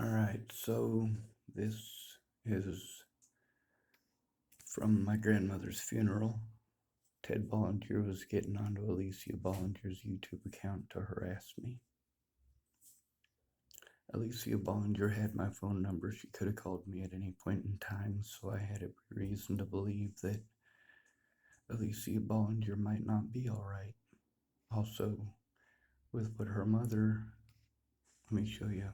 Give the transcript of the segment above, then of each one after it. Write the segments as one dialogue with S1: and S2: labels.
S1: Alright, so this is from my grandmother's funeral. Ted Bollinger was getting onto Alicia Bollinger's YouTube account to harass me. Alicia Bollinger had my phone number. She could have called me at any point in time, so I had every reason to believe that Alicia Bollinger might not be alright. Also, with what her mother, let me show you.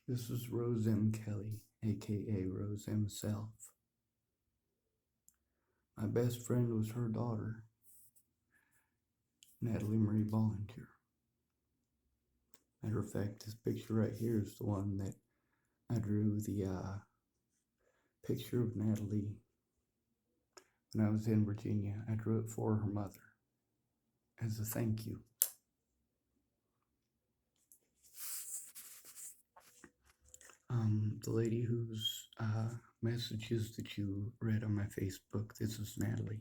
S1: This is Rose M. Kelly, aka Rose M. Self. My best friend was her daughter, Natalie Marie Bollinger. Matter of fact, this picture right here is the one that I drew the picture of Natalie when I was in Virginia. I drew it for her mother as a thank you. The lady whose messages that you read on my Facebook, this is Natalie.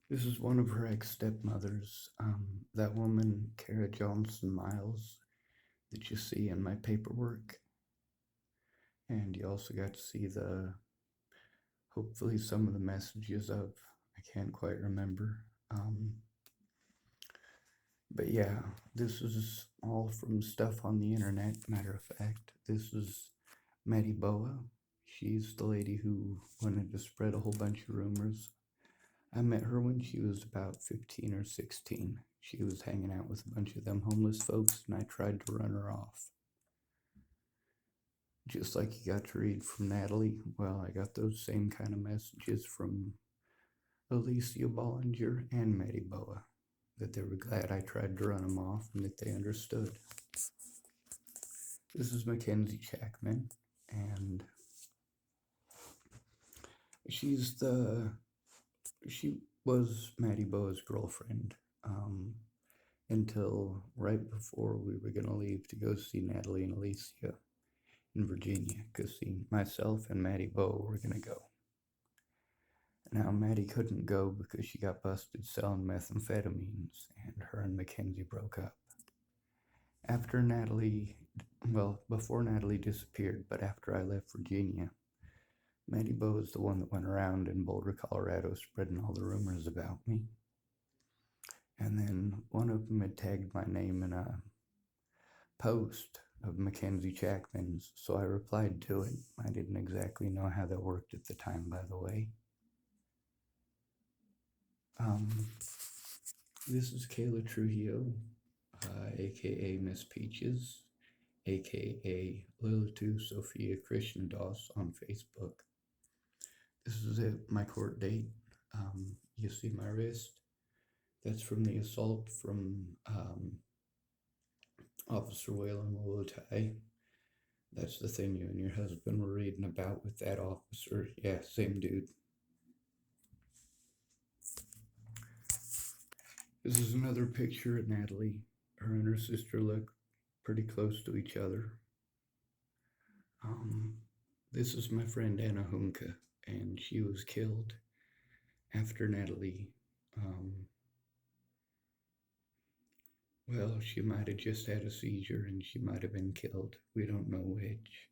S1: This is one of her ex-stepmothers, that woman, Kara Johnson Miles, that you see in my paperwork. And you also got to see hopefully some of the messages of, I can't quite remember. But yeah, this is all from stuff on the internet, matter of fact. This is Maddie Boa. She's the lady who wanted to spread a whole bunch of rumors. I met her when she was about 15 or 16. She was hanging out with a bunch of them homeless folks, and I tried to run her off. Just like you got to read from Natalie, well, I got those same kind of messages from Alicia Bollinger and Maddie Boa, that they were glad I tried to run them off and that they understood. This is Mackenzie Chapman, and she was Maddie Boa's girlfriend until right before we were going to leave to go see Natalie and Alicia in Virginia, because myself and Maddie Boa were going to go. Now, Maddie couldn't go because she got busted selling methamphetamines, and her and Mackenzie broke up. Before Natalie disappeared, but after I left Virginia, Maddie Boa was the one that went around in Boulder, Colorado, spreading all the rumors about me. And then one of them had tagged my name in a post of Mackenzie Chapman's, so I replied to it. I didn't exactly know how that worked at the time, by the way. This is Kayla Trujillo, aka Miss Peaches, aka Lilitu Sophia Krishnadas on Facebook. This is my court date. You see my wrist? That's from the assault from Officer Waylon Lolotai. That's the thing you and your husband were reading about with that officer. Yeah, same dude. This is another picture of Natalie. Her and her sister look pretty close to each other. This is my friend Anna Hunka, and she was killed after Natalie. She might have just had a seizure and she might have been killed. We don't know which.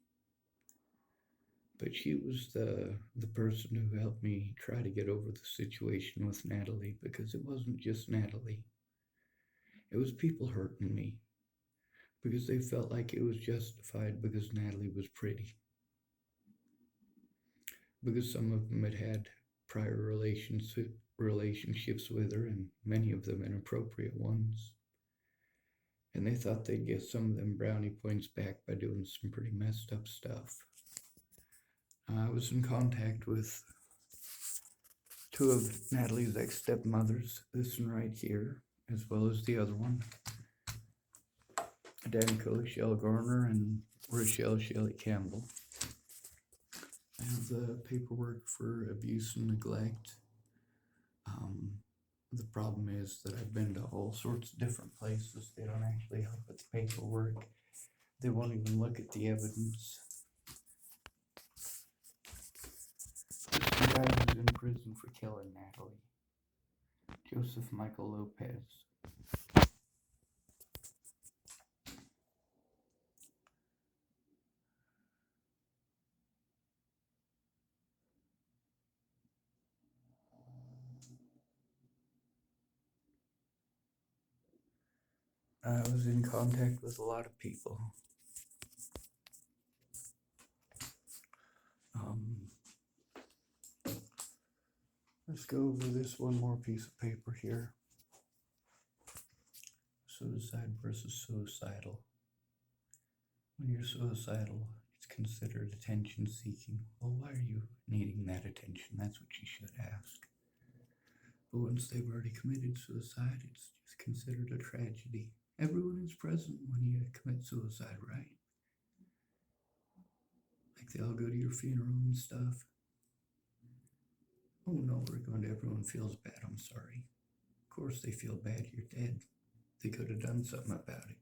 S1: But she was the person who helped me try to get over the situation with Natalie, because it wasn't just Natalie. It was people hurting me because they felt like it was justified because Natalie was pretty. Because some of them had had prior relationships with her, and many of them inappropriate ones. And they thought they'd get some of them brownie points back by doing some pretty messed up stuff. I was in contact with two of Natalie's ex-stepmothers, this one right here, as well as the other one, Danica Michelle Garner and Rochelle Shelley Campbell. I have the paperwork for abuse and neglect. The problem is that I've been to all sorts of different places. They don't actually help with the paperwork. They won't even look at the evidence. This guy who's in prison for killing Natalie. Joseph Michael Lopez. I was in contact with a lot of people. Let's go over this one more piece of paper here. Suicide versus suicidal. When you're suicidal, it's considered attention seeking. Well, why are you needing that attention? That's what you should ask. But once they've already committed suicide, it's just considered a tragedy. Everyone is present when you commit suicide, right? Like they all go to your funeral and stuff. Oh no, we're going to everyone feels bad. I'm sorry. Of course they feel bad. You're dead. They could have done something about it.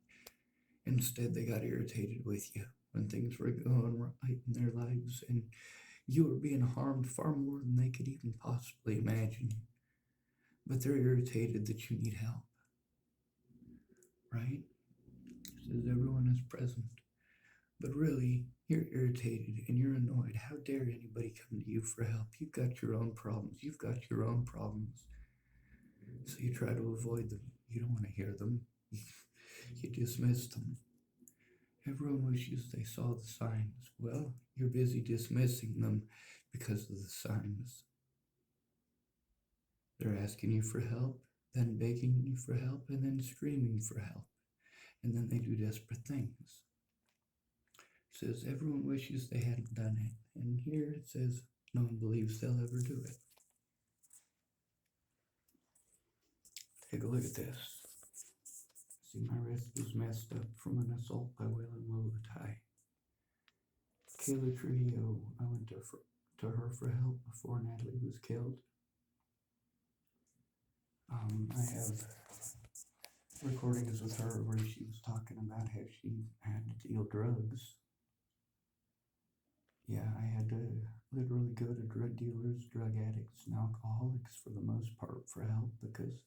S1: Instead, they got irritated with you when things were going right in their lives and you were being harmed far more than they could even possibly imagine. But they're irritated that you need help. Right? It says everyone is present. But really, you're irritated and you're annoyed. How dare anybody come to you for help? You've got your own problems. You've got your own problems. So you try to avoid them. You don't want to hear them. You dismiss them. Everyone wishes they saw the signs. Well, you're busy dismissing them because of the signs. They're asking you for help, then begging you for help, and then screaming for help. And then they do desperate things. It says everyone wishes they hadn't done it. And here it says no one believes they'll ever do it. Take a look at this. See, my wrist was messed up from an assault by Waylon Lolatai. Kayla Trujillo, I went to her for help before Natalie was killed. I have recordings with her where she was talking about how she had to deal drugs. Yeah, I had to literally go to drug dealers, drug addicts, and alcoholics for the most part for help because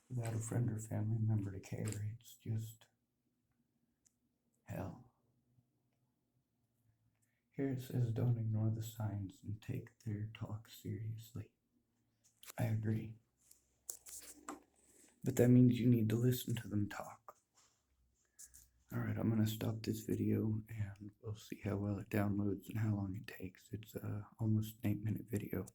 S1: without a friend or family member to care, it's just hell. Here it says don't ignore the signs and take their talk seriously. I agree. But that means you need to listen to them talk. Alright, I'm going to stop this video and we'll see how well it downloads and how long it takes. It's almost an 8-minute video.